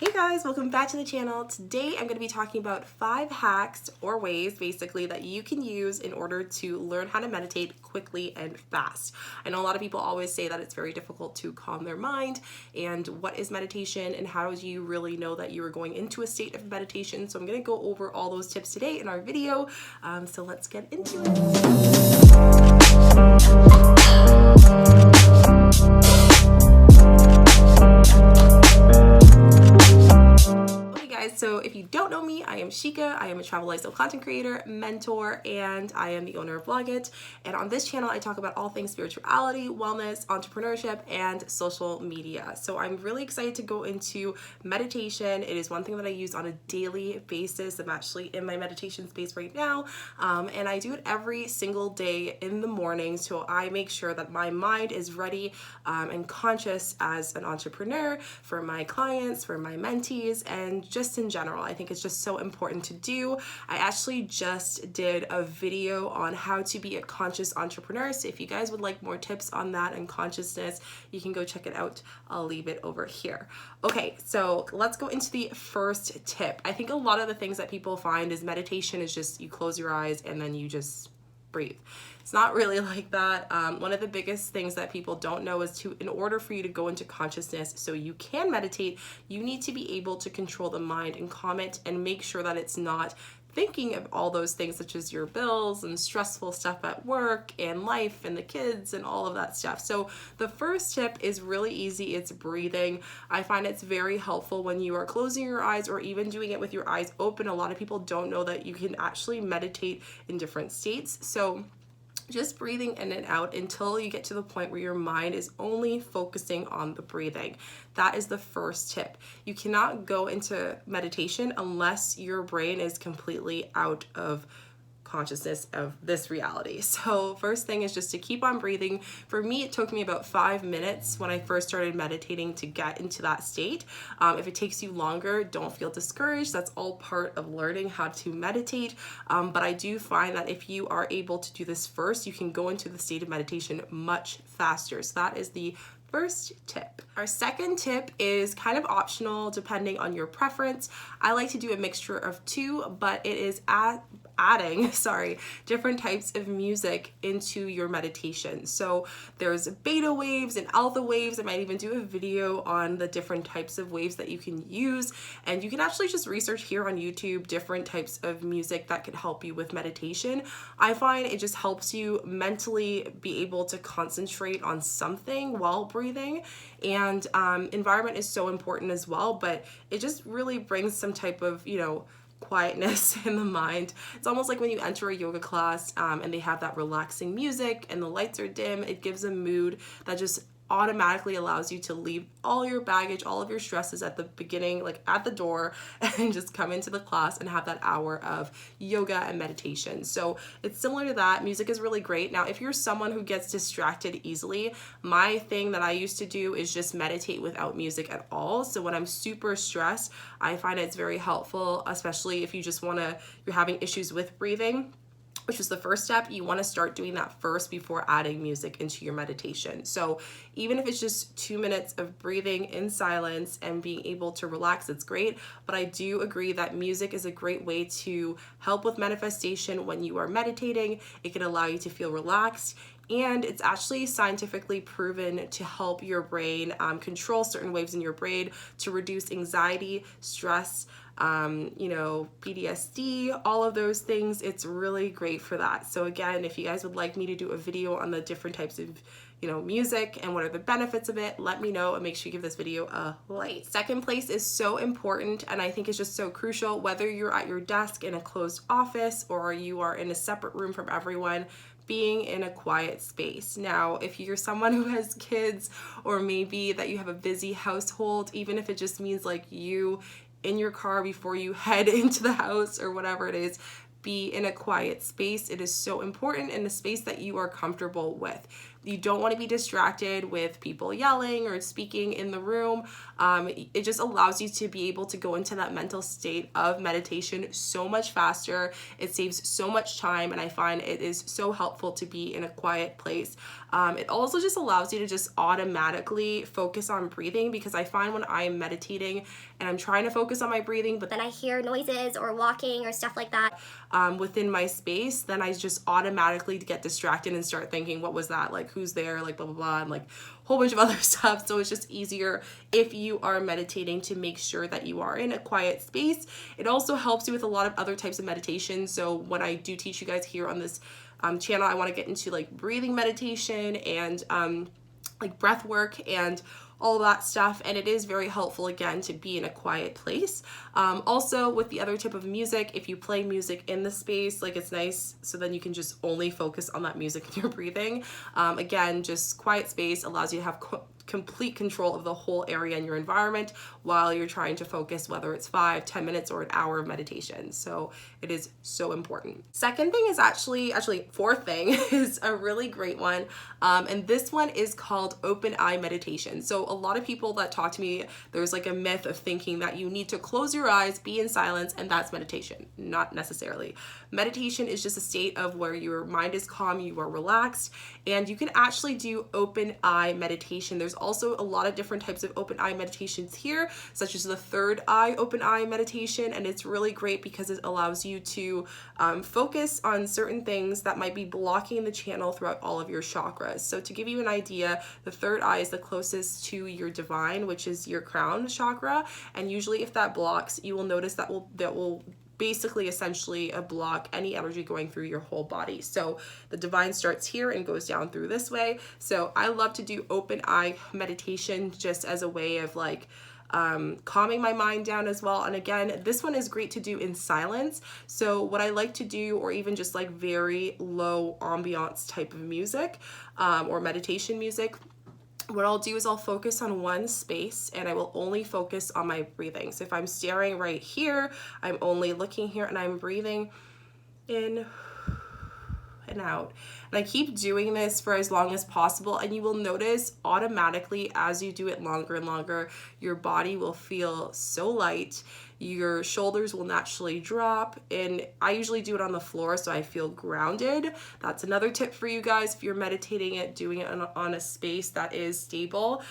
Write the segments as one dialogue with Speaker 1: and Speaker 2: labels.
Speaker 1: Hey guys, welcome back to the channel. Today I'm going to be talking about 5 hacks or ways basically that you can use in order to learn how to meditate quickly and fast. I know a lot of people always say that it's very difficult to calm their mind, and what is meditation and how do you really know that you are going into a state of meditation. So I'm going to go over all those tips today in our video. So let's get into it. So if you don't know me, I am Shika. I am a travel lifestyle content creator, mentor, and I am the owner of Vlog It. And on this channel, I talk about all things spirituality, wellness, entrepreneurship, and social media. So I'm really excited to go into meditation. It is one thing that I use on a daily basis. I'm actually in my meditation space right now, and I do it every single day in the morning. So I make sure that my mind is ready and conscious as an entrepreneur, for my clients, for my mentees, and just in general. I think it's just so important to do. I actually just did a video on how to be a conscious entrepreneur. So if you guys would like more tips on that and consciousness, you can go check it out. I'll leave it over here. Okay, so let's go into the first tip. I think a lot of the things that people find is meditation is just you close your eyes and then you just breathe. It's not really like that. One of the biggest things that people don't know is in order for you to go into consciousness so you can meditate, you need to be able to control the mind and calm it and make sure that it's not thinking of all those things such as your bills and stressful stuff at work and life and the kids and all of that stuff. So the first tip is really easy. It's breathing. I find it's very helpful when you are closing your eyes or even doing it with your eyes open. A lot of people don't know that you can actually meditate in different states. So just breathing in and out until you get to the point where your mind is only focusing on the breathing. That is the first tip. You cannot go into meditation unless your brain is completely out of consciousness of this reality. So first thing is just to keep on breathing. For me, it took me about 5 minutes when I first started meditating to get into that state. If it takes you longer, don't feel discouraged. That's all part of learning how to meditate. But I do find that if you are able to do this first, you can go into the state of meditation much faster. So that is the first tip. Our second tip is kind of optional depending on your preference. I like to do a mixture of two, but it is adding different types of music into your meditation. So there's beta waves and alpha waves. I might even do a video on the different types of waves that you can use, and you can actually just research here on YouTube different types of music that can help you with meditation. I find it just helps you mentally be able to concentrate on something while breathing, and environment is so important as well, but it just really brings some type of quietness in the mind. It's almost like when you enter a yoga class and they have that relaxing music and the lights are dim. It gives a mood that just automatically allows you to leave all your baggage, all of your stresses at the beginning, like at the door, and just come into the class and have that hour of yoga and meditation. So it's similar to that. Music is really great. Now, if you're someone who gets distracted easily, my thing that I used to do is just meditate without music at all. So when I'm super stressed, I find it's very helpful, especially if you just you're having issues with breathing, which is the first step. You want to start doing that first before adding music into your meditation. So even if it's just 2 minutes of breathing in silence and being able to relax, it's great. But I do agree that music is a great way to help with manifestation when you are meditating. It can allow you to feel relaxed, and it's actually scientifically proven to help your brain control certain waves in your brain to reduce anxiety, stress, PTSD, all of those things. It's really great for that. So again, if you guys would like me to do a video on the different types of music and what are the benefits of it, let me know and make sure you give this video a like. Second place is so important, and I think it's just so crucial, whether you're at your desk in a closed office or you are in a separate room from everyone, being in a quiet space. Now, if you're someone who has kids, or maybe that you have a busy household, even if it just means like you in your car before you head into the house or whatever it is, be in a quiet space. It is so important, in a space that you are comfortable with. You don't want to be distracted with people yelling or speaking in the room. It just allows you to be able to go into that mental state of meditation so much faster. It saves so much time, and I find it is so helpful to be in a quiet place. It also just allows you to just automatically focus on breathing, because I find when I am meditating and I'm trying to focus on my breathing, but
Speaker 2: then I hear noises or walking or stuff like that
Speaker 1: within my space, then I just automatically get distracted and start thinking, what was that? Like, who's there? Like, blah, blah, blah, and like a whole bunch of other stuff. So it's just easier if you are meditating to make sure that you are in a quiet space. It also helps you with a lot of other types of meditation. So when I do teach you guys here on this channel, I want to get into like breathing meditation and like breath work and all that stuff, and it is very helpful again to be in a quiet place. Also with the other tip of music, if you play music in the space, like it's nice, so then you can just only focus on that music and your breathing. Again, just quiet space allows you to have complete control of the whole area in your environment while you're trying to focus, whether it's 5-10 minutes or an hour of meditation. So it is so important. Second thing is actually fourth thing is a really great one. And this one is called open eye meditation. So a lot of people that talk to me, there's like a myth of thinking that you need to close your eyes, be in silence, and that's meditation. Not necessarily. Meditation is just a state of where your mind is calm, you are relaxed, and you can actually do open eye meditation. There's also a lot of different types of open eye meditations here, such as the third eye open eye meditation, and it's really great because it allows you to focus on certain things that might be blocking the channel throughout all of your chakras. So to give you an idea, the third eye is the closest to your divine, which is your crown chakra, and usually if that blocks, you will notice that will basically essentially block any energy going through your whole body. So the divine starts here and goes down through this way. So I love to do open eye meditation just as a way of like calming my mind down as well. And again, this one is great to do in silence. So what I like to do, or even just like very low ambiance type of music or meditation music, what I'll do is I'll focus on one space and I will only focus on my breathing. So if I'm staring right here, I'm only looking here and I'm breathing in and out. And I keep doing this for as long as possible, and you will notice automatically as you do it longer and longer, your body will feel so light. Your shoulders will naturally drop, and I usually do it on the floor so I feel grounded. That's another tip for you guys if you're meditating it, doing it on a space that is stable,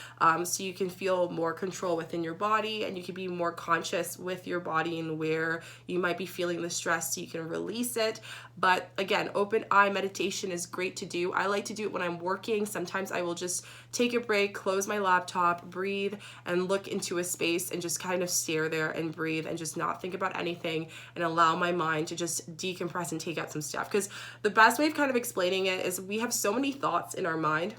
Speaker 1: so you can feel more control within your body and you can be more conscious with your body and where you might be feeling the stress so you can release it. But again, open eye meditation is great to do. I like to do it when I'm working. Sometimes I will just take a break, close my laptop, breathe, and look into a space and just kind of stare there and breathe and just not think about anything and allow my mind to just decompress and take out some stuff. Because the best way of kind of explaining it is we have so many thoughts in our mind,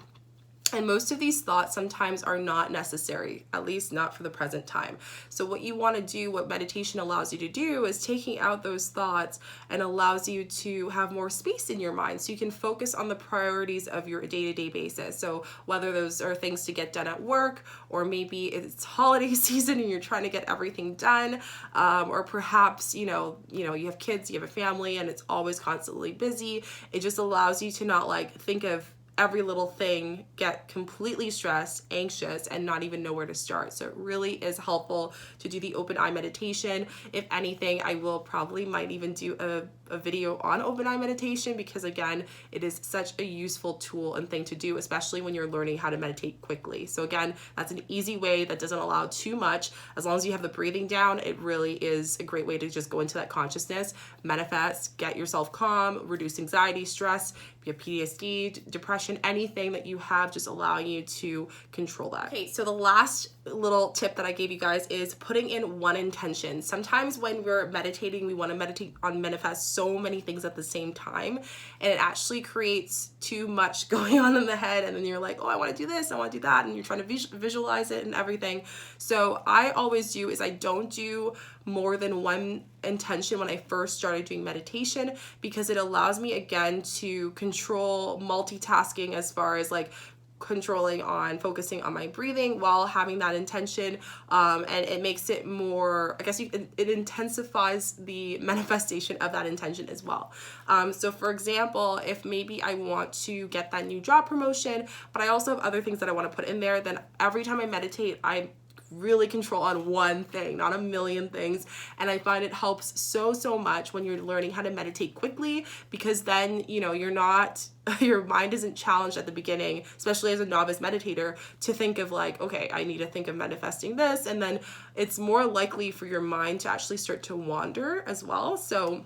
Speaker 1: and most of these thoughts sometimes are not necessary, at least not for the present time. So what you want to do, what meditation allows you to do, is taking out those thoughts and allows you to have more space in your mind so you can focus on the priorities of your day-to-day basis. So whether those are things to get done at work, or maybe it's holiday season and you're trying to get everything done, or perhaps you have kids, you have a family, and it's always constantly busy. It just allows you to not like think of every little thing, get completely stressed, anxious, and not even know where to start. So it really is helpful to do the open eye meditation. If anything, I will might even do a video on open eye meditation, because again, it is such a useful tool and thing to do, especially when you're learning how to meditate quickly. So again, that's an easy way that doesn't allow too much. As long as you have the breathing down, it really is a great way to just go into that consciousness, manifest, get yourself calm, reduce anxiety, stress, if you have PTSD, depression, anything that you have, just allowing you to control that. Okay, so the last little tip that I gave you guys is putting in one intention. Sometimes when we're meditating, we want to meditate on manifest so many things at the same time, and it actually creates too much going on in the head, and then you're like, oh, I want to do this, I want to do that, and you're trying to visualize it and everything. So I always do is I don't do more than one intention when I first started doing meditation, because it allows me again to control multitasking as far as like controlling on focusing on my breathing while having that intention, and it makes it more, I guess it intensifies the manifestation of that intention as well. So for example, if maybe I want to get that new job promotion, but I also have other things that I want to put in there, then every time I meditate, I really control on one thing, not a million things. And I find it helps so much when you're learning how to meditate quickly, because then, you know, your mind isn't challenged at the beginning, especially as a novice meditator, to think of like, okay, I need to think of manifesting this. And then it's more likely for your mind to actually start to wander as well. So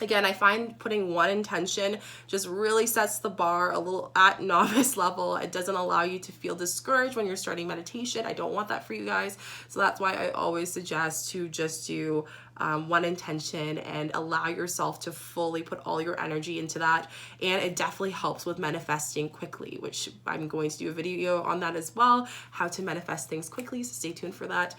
Speaker 1: again, I find putting one intention just really sets the bar a little at novice level. It doesn't allow you to feel discouraged when you're starting meditation. I don't want that for you guys. So that's why I always suggest to just do one intention and allow yourself to fully put all your energy into that. And it definitely helps with manifesting quickly, which I'm going to do a video on that as well, how to manifest things quickly. So stay tuned for that.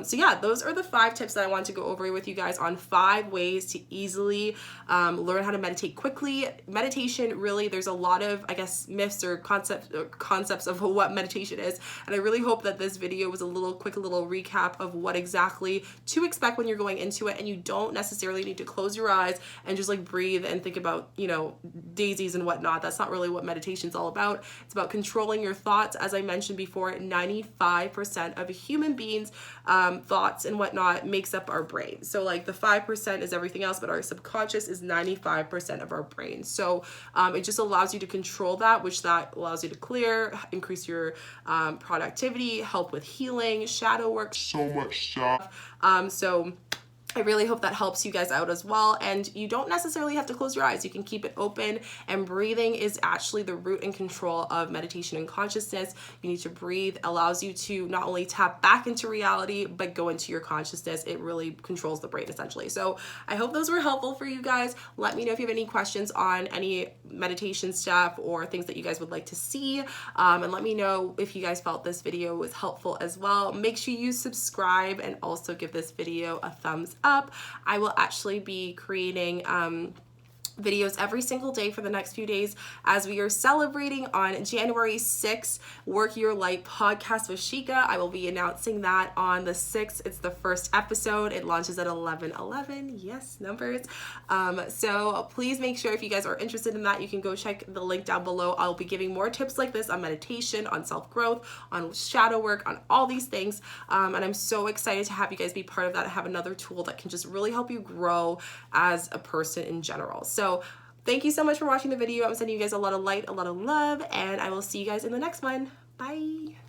Speaker 1: So yeah, those are the 5 tips that I want to go over with you guys on 5 ways to easily learn how to meditate quickly. Meditation, really, there's a lot of, I guess, myths or concepts of what meditation is. And I really hope that this video was a quick little recap of what exactly to expect when you're going into it, and you don't necessarily need to close your eyes and just like breathe and think about, you know, daisies and whatnot. That's not really what meditation is all about. It's about controlling your thoughts. As I mentioned before, 95% of a human being's thoughts and whatnot makes up our brain. So like the 5% is everything else, but our subconscious is 95% of our brain. So it just allows you to control that, which that allows you to clear, increase your productivity, help with healing, shadow work, so much stuff. So I really hope that helps you guys out as well. And you don't necessarily have to close your eyes. You can keep it open, and breathing is actually the root and control of meditation and consciousness. You need to breathe, allows you to not only tap back into reality, but go into your consciousness. It really controls the brain essentially. So I hope those were helpful for you guys. Let me know if you have any questions on any meditation stuff or things that you guys would like to see. And let me know if you guys felt this video was helpful as well. Make sure you subscribe and also give this video a thumbs up. I will actually be creating videos every single day for the next few days as we are celebrating on January 6th, Work Your Light podcast with Chica. I will be announcing that on the 6th. It's the first episode. It launches at 11:11. Yes, numbers. So please make sure if you guys are interested in that, you can go check the link down below. I'll be giving more tips like this on meditation, on self-growth, on shadow work, on all these things. And I'm so excited to have you guys be part of that. I have another tool that can just really help you grow as a person in general. So thank you so much for watching the video. I'm sending you guys a lot of light, a lot of love, and I will see you guys in the next one. Bye.